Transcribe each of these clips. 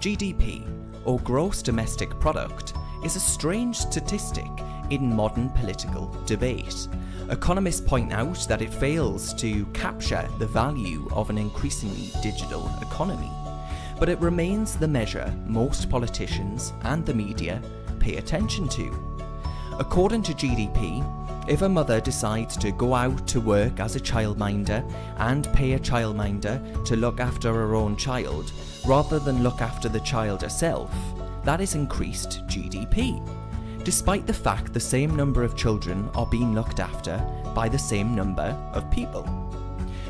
GDP, or gross domestic product, is a strange statistic in modern political debate. Economists point out that it fails to capture the value of an increasingly digital economy, but it remains the measure most politicians and the media pay attention to. According to GDP, if a mother decides to go out to work as a childminder and pay a childminder to look after her own child, rather than look after the child herself, that is increased GDP, despite the fact the same number of children are being looked after by the same number of people.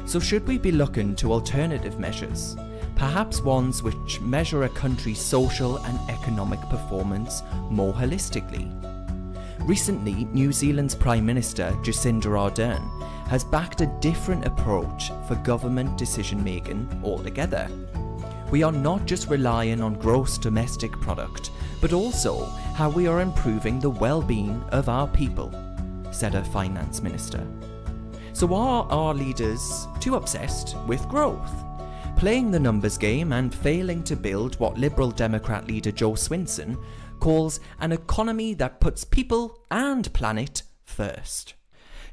So should we be looking to alternative measures, perhaps ones which measure a country's social and economic performance more holistically? Recently, New Zealand's Prime Minister Jacinda Ardern has backed a different approach for government decision-making altogether. We are not just relying on gross domestic product, but also how we are improving the well-being of our people, said her finance minister. So are our leaders too obsessed with growth, playing the numbers game and failing to build what Liberal Democrat leader Joe Swinson calls an economy that puts people and planet first?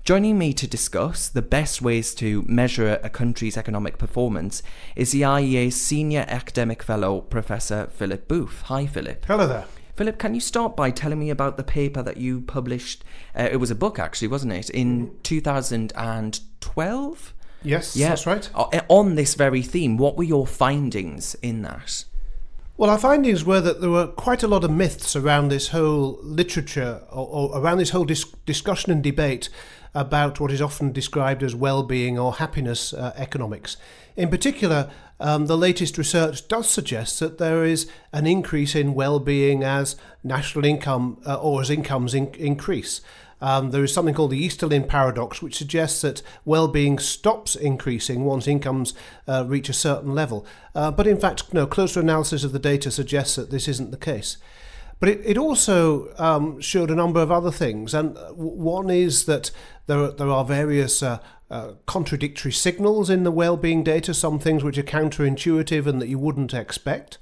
Joining me to discuss the best ways to measure a country's economic performance is the IEA's Senior Academic Fellow, Professor Philip Booth. Hi, Philip. Hello there. Philip, can you start by telling me about the paper that you published? It was a book, actually, wasn't it? In 2012? Yes, that's right. On this very theme, what were your findings in that? Well, our findings were that there were quite a lot of myths around this whole literature or around this whole discussion and debate about what is often described as well-being or happiness economics. In particular, the latest research does suggest that there is an increase in well-being as national income or as incomes increase. There is something called the Easterlin paradox, which suggests that well-being stops increasing once incomes reach a certain level. But in fact, closer analysis of the data suggests that this isn't the case. But it also showed a number of other things. And one is that there are various contradictory signals in the well-being data, some things which are counterintuitive and that you wouldn't expect.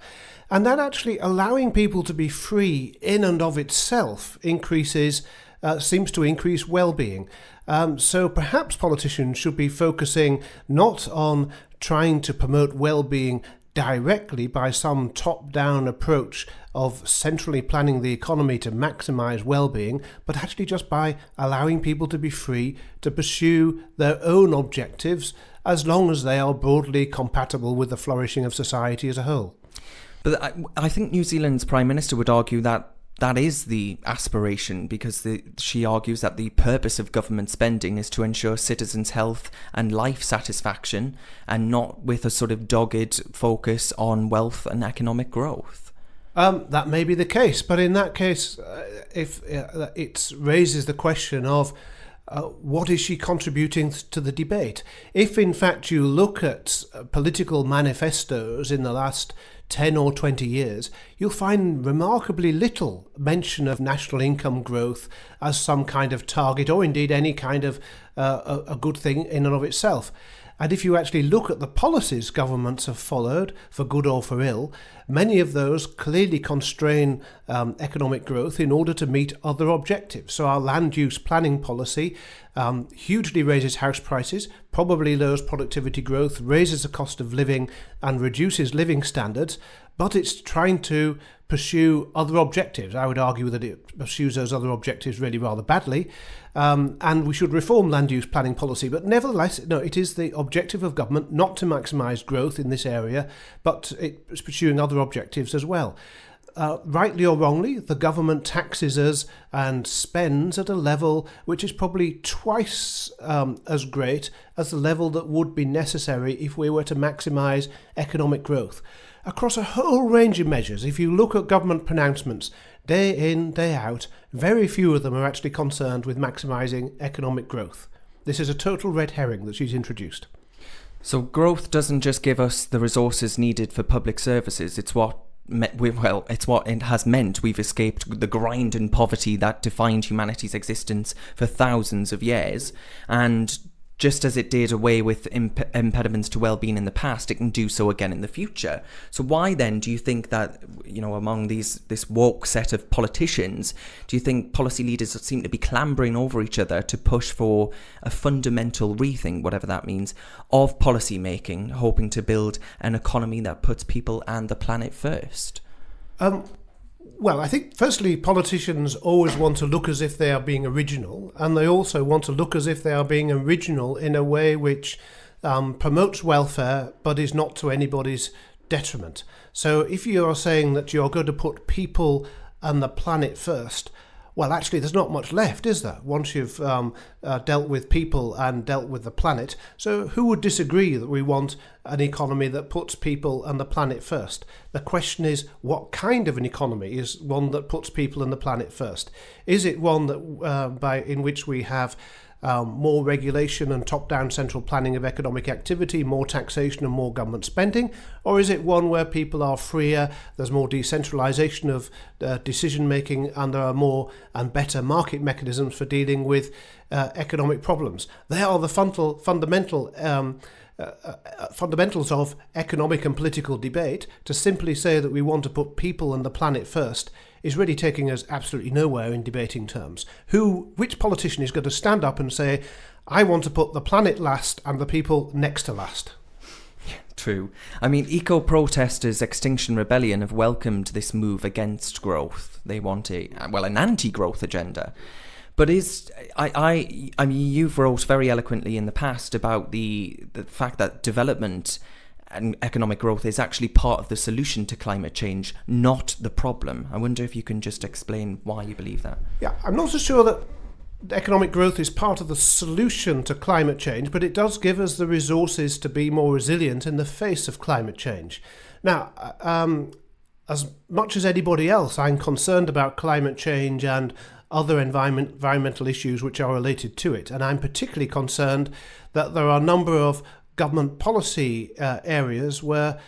And that actually allowing people to be free in and of itself seems to increase well-being. So perhaps politicians should be focusing not on trying to promote well-being directly by some top-down approach of centrally planning the economy to maximise well-being, but actually just by allowing people to be free to pursue their own objectives as long as they are broadly compatible with the flourishing of society as a whole. But I think New Zealand's Prime Minister would argue that is the aspiration, because she argues that the purpose of government spending is to ensure citizens' health and life satisfaction, and not with a sort of dogged focus on wealth and economic growth. That may be the case, but in that case, if it raises the question of what is she contributing to the debate? If in fact you look at political manifestos in the last 10 or 20 years, you'll find remarkably little mention of national income growth as some kind of target, or indeed any kind of a good thing in and of itself. And if you actually look at the policies governments have followed, for good or for ill, many of those clearly constrain economic growth in order to meet other objectives. So our land use planning policy hugely raises house prices, probably lowers productivity growth, raises the cost of living and reduces living standards, but it's trying to pursue other objectives. I would argue that it pursues those other objectives really rather badly, and we should reform land use planning policy. But nevertheless, it is the objective of government not to maximise growth in this area, but it's pursuing other objectives as well. Rightly or wrongly, the government taxes us and spends at a level which is probably twice as great as the level that would be necessary if we were to maximise economic growth. Across a whole range of measures, if you look at government pronouncements, day in, day out, very few of them are actually concerned with maximising economic growth. This is a total red herring that she's introduced. So growth doesn't just give us the resources needed for public services, it's what it has meant we've escaped the grind and poverty that defined humanity's existence for thousands of years. And just as it did away with impediments to well-being in the past, it can do so again in the future. So why then do you think that, among this woke set of politicians, do you think policy leaders seem to be clambering over each other to push for a fundamental rethink, whatever that means, of policy making, hoping to build an economy that puts people and the planet first? Well, I think firstly, politicians always want to look as if they are being original, and they also want to look as if they are being original in a way which promotes welfare but is not to anybody's detriment. So if you are saying that you're going to put people and the planet first, well, actually, there's not much left, is there, once you've dealt with people and dealt with the planet? So who would disagree that we want an economy that puts people and the planet first? The question is, what kind of an economy is one that puts people and the planet first? Is it one that in which we have more regulation and top-down central planning of economic activity, more taxation and more government spending? Or is it one where people are freer, there's more decentralisation of decision-making, and there are more and better market mechanisms for dealing with economic problems? They are the fundamentals of economic and political debate. To simply say that we want to put people and the planet first is really taking us absolutely nowhere in debating terms. Which politician is going to stand up and say, I want to put the planet last and the people next to last? True. I mean, eco-protesters, Extinction Rebellion, have welcomed this move against growth. They want an anti-growth agenda. But I mean, you've wrote very eloquently in the past about the fact that development and economic growth is actually part of the solution to climate change, not the problem. I wonder if you can just explain why you believe that. Yeah, I'm not so sure that economic growth is part of the solution to climate change, but it does give us the resources to be more resilient in the face of climate change. Now, as much as anybody else, I'm concerned about climate change and other environmental issues which are related to it. And I'm particularly concerned that there are a number of government policy areas where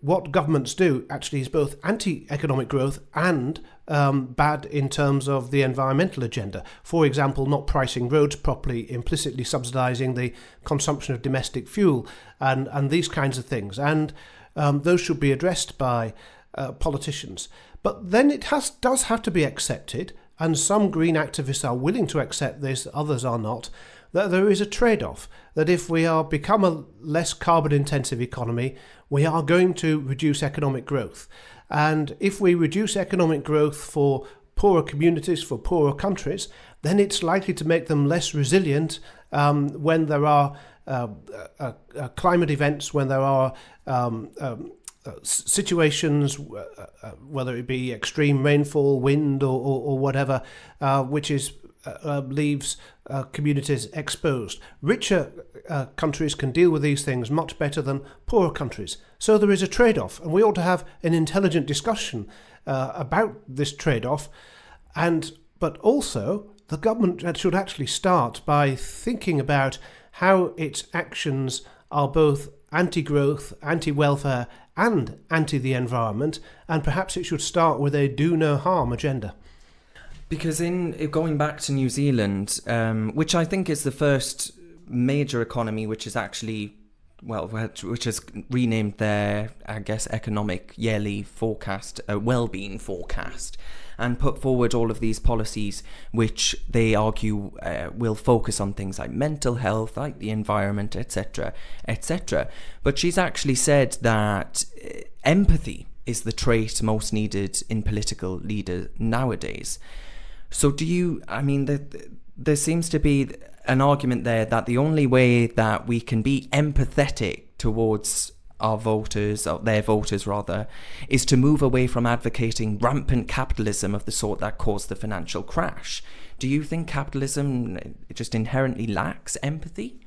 what governments do actually is both anti-economic growth and bad in terms of the environmental agenda. For example, not pricing roads properly, implicitly subsidising the consumption of domestic fuel and these kinds of things. And those should be addressed by politicians. But then it does have to be accepted, and some green activists are willing to accept this, others are not, that there is a trade-off, that if we become a less carbon-intensive economy, we are going to reduce economic growth. And if we reduce economic growth for poorer communities, for poorer countries, then it's likely to make them less resilient when there are climate events, when there are situations, whether it be extreme rainfall, wind, or whatever, which leaves communities exposed. Richer countries can deal with these things much better than poorer countries. So there is a trade-off, and we ought to have an intelligent discussion about this trade-off. But also, the government should actually start by thinking about how its actions are both anti-growth, anti-welfare, and anti the environment, and perhaps it should start with a do no harm agenda. Because going back to New Zealand, which I think is the first major economy which is actually, which has renamed their, I guess, economic yearly forecast, a wellbeing forecast, and put forward all of these policies which they argue will focus on things like mental health, like the environment, etc., etc. But she's actually said that empathy is the trait most needed in political leaders nowadays. So there seems to be an argument there that the only way that we can be empathetic towards our voters, or their voters rather, is to move away from advocating rampant capitalism of the sort that caused the financial crash. Do you think capitalism just inherently lacks empathy?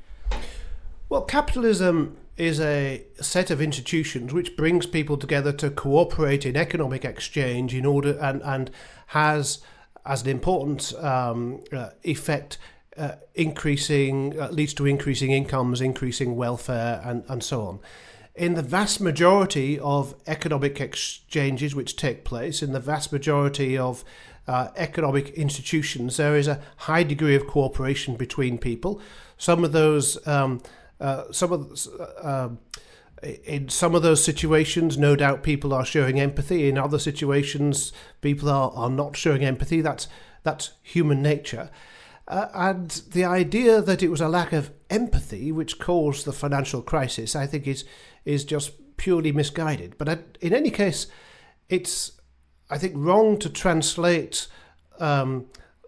Well, capitalism is a set of institutions which brings people together to cooperate in economic exchange in order and has as an important effect leads to increasing incomes, increasing welfare, and so on. In the vast majority of economic exchanges which take place, in the vast majority of economic institutions, there is a high degree of cooperation between people. some of those in some of those situations, no doubt people are showing empathy. In other situations, people are not showing empathy. That's human nature. And the idea that it was a lack of empathy which caused the financial crisis, I think, is just purely misguided. But in any case, it's, I think, wrong to translate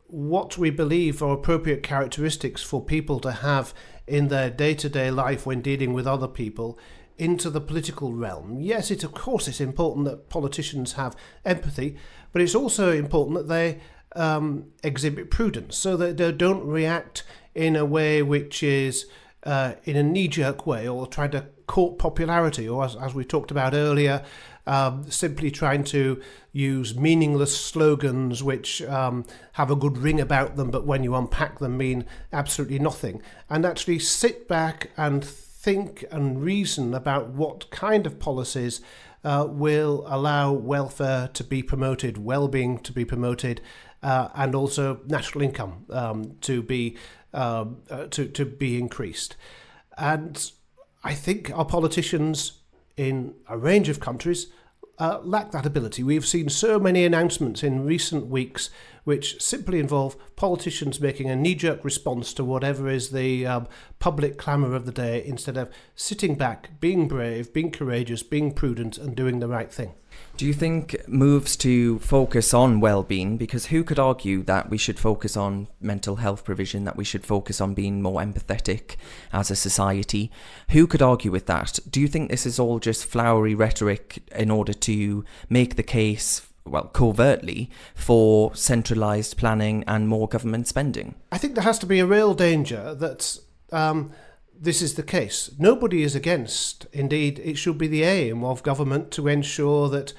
what we believe are appropriate characteristics for people to have in their day-to-day life when dealing with other people into the political realm. Yes, of course it's important that politicians have empathy, but it's also important that they exhibit prudence so that they don't react in a way which is in a knee-jerk way, or trying to court popularity, or as we talked about earlier, simply trying to use meaningless slogans which have a good ring about them, but when you unpack them mean absolutely nothing. And actually sit back and think and reason about what kind of policies will allow welfare to be promoted, well-being to be promoted, and also national income to be increased. And I think our politicians in a range of countries lack that ability. We've seen so many announcements in recent weeks which simply involve politicians making a knee-jerk response to whatever is the public clamour of the day, instead of sitting back, being brave, being courageous, being prudent and doing the right thing. Do you think moves to focus on well-being, because who could argue that we should focus on mental health provision, that we should focus on being more empathetic as a society? Who could argue with that? Do you think this is all just flowery rhetoric in order to make the case, well, covertly, for centralised planning and more government spending? I think there has to be a real danger that this is the case. Nobody is against. Indeed, it should be the aim of government to ensure that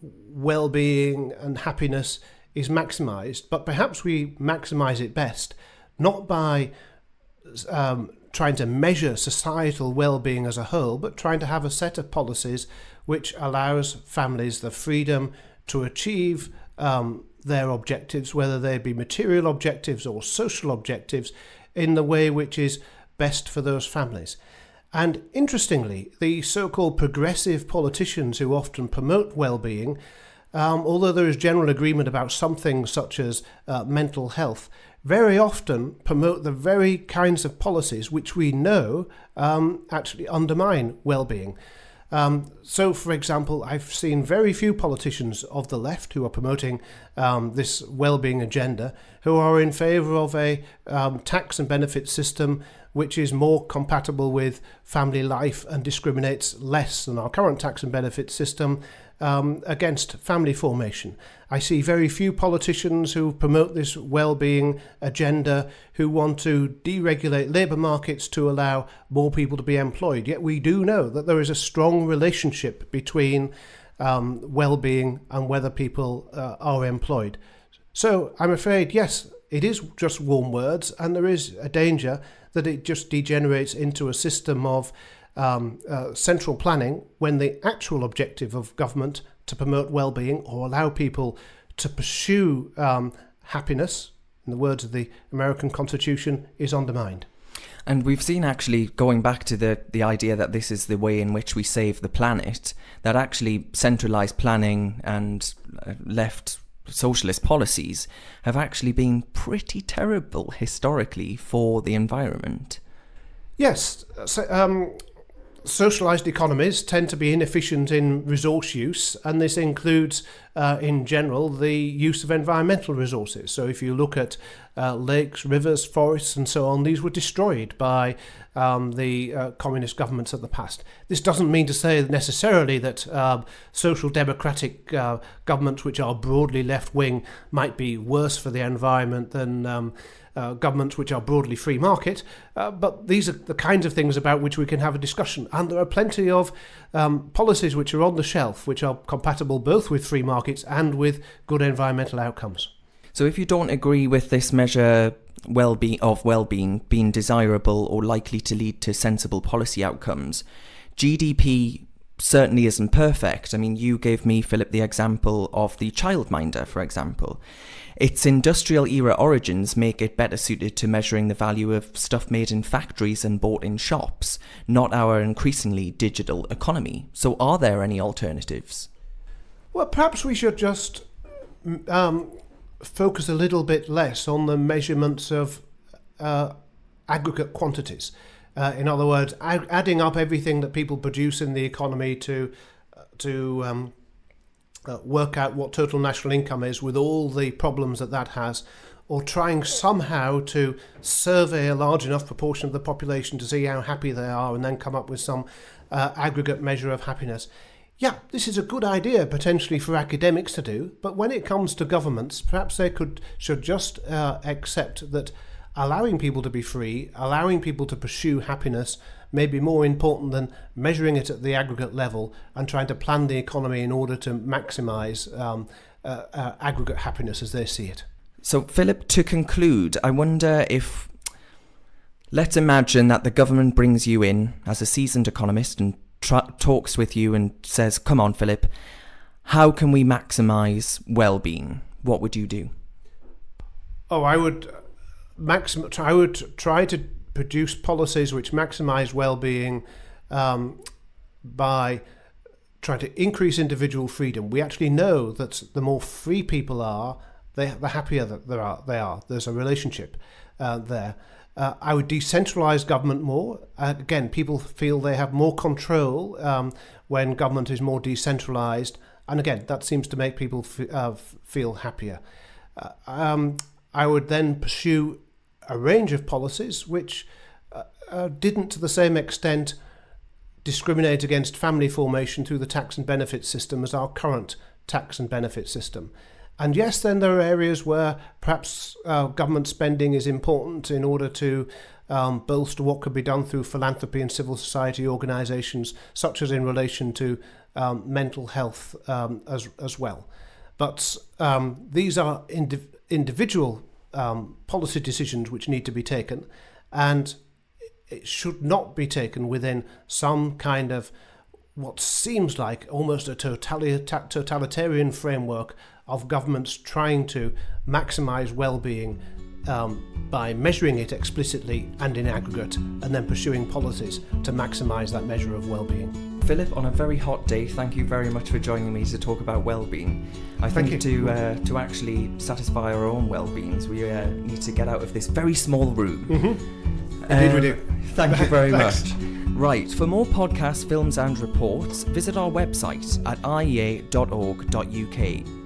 well-being and happiness is maximised. But perhaps we maximise it best not by trying to measure societal well-being as a whole, but trying to have a set of policies which allows families the freedom to achieve their objectives, whether they be material objectives or social objectives, in the way which is best for those families. And interestingly, the so-called progressive politicians who often promote well-being, although there is general agreement about some things such as mental health, very often promote the very kinds of policies which we know actually undermine well-being. So, for example, I've seen very few politicians of the left who are promoting this well-being agenda who are in favour of a tax and benefit system which is more compatible with family life and discriminates less than our current tax and benefit system against family formation. I see very few politicians who promote this well-being agenda who want to deregulate labour markets to allow more people to be employed. Yet we do know that there is a strong relationship between well-being and whether people are employed. So I'm afraid, yes, it is just warm words, and there is a danger that it just degenerates into a system of central planning, when the actual objective of government to promote well-being or allow people to pursue happiness, in the words of the American Constitution, is undermined. And we've seen, actually, going back to the idea that this is the way in which we save the planet, that actually centralised planning and left socialist policies have actually been pretty terrible historically for the environment. Yes, socialised economies tend to be inefficient in resource use, and this includes, in general, the use of environmental resources. So if you look at lakes, rivers, forests and so on, these were destroyed by the communist governments of the past. This doesn't mean to say necessarily that social democratic governments which are broadly left-wing might be worse for the environment than governments which are broadly free market, but these are the kinds of things about which we can have a discussion. And there are plenty of policies which are on the shelf which are compatible both with free markets and with good environmental outcomes. So if you don't agree with this measure well-being being desirable or likely to lead to sensible policy outcomes, GDP certainly isn't perfect. I mean, you gave me, Philip, the example of the childminder, for example. Its industrial era origins make it better suited to measuring the value of stuff made in factories and bought in shops, not our increasingly digital economy. So are there any alternatives? Well, perhaps we should just focus a little bit less on the measurements of aggregate quantities. In other words, adding up everything that people produce in the economy to work out what total national income is, with all the problems that has, or trying somehow to survey a large enough proportion of the population to see how happy they are and then come up with some aggregate measure of happiness. Yeah, this is a good idea potentially for academics to do, but when it comes to governments, perhaps they should just accept that allowing people to be free, allowing people to pursue happiness may be more important than measuring it at the aggregate level and trying to plan the economy in order to maximise aggregate happiness as they see it. So, Philip, to conclude, I wonder if, let's imagine that the government brings you in as a seasoned economist and talks with you and says, come on, Philip, how can we maximise well-being? What would you do? Oh, I would try to produce policies which maximise well-being by trying to increase individual freedom. We actually know that the more free people are, the happier that they are. There's a relationship there. I would decentralise government more. Again, people feel they have more control when government is more decentralised. And again, that seems to make people feel happier. I would then pursue a range of policies which didn't to the same extent discriminate against family formation through the tax and benefit system as our current tax and benefit system. And yes, then there are areas where perhaps government spending is important in order to bolster what could be done through philanthropy and civil society organisations, such as in relation to mental health as well. But these are individual policy decisions which need to be taken, and it should not be taken within some kind of what seems like almost a totalitarian framework of governments trying to maximise well-being by measuring it explicitly and in aggregate, and then pursuing policies to maximise that measure of well-being. Philip, on a very hot day, thank you very much for joining me to talk about well-being. I think to actually satisfy our own well-beings, we need to get out of this very small room. Mm-hmm. Indeed we do. Thank you very much. Right, for more podcasts, films and reports, visit our website at iea.org.uk.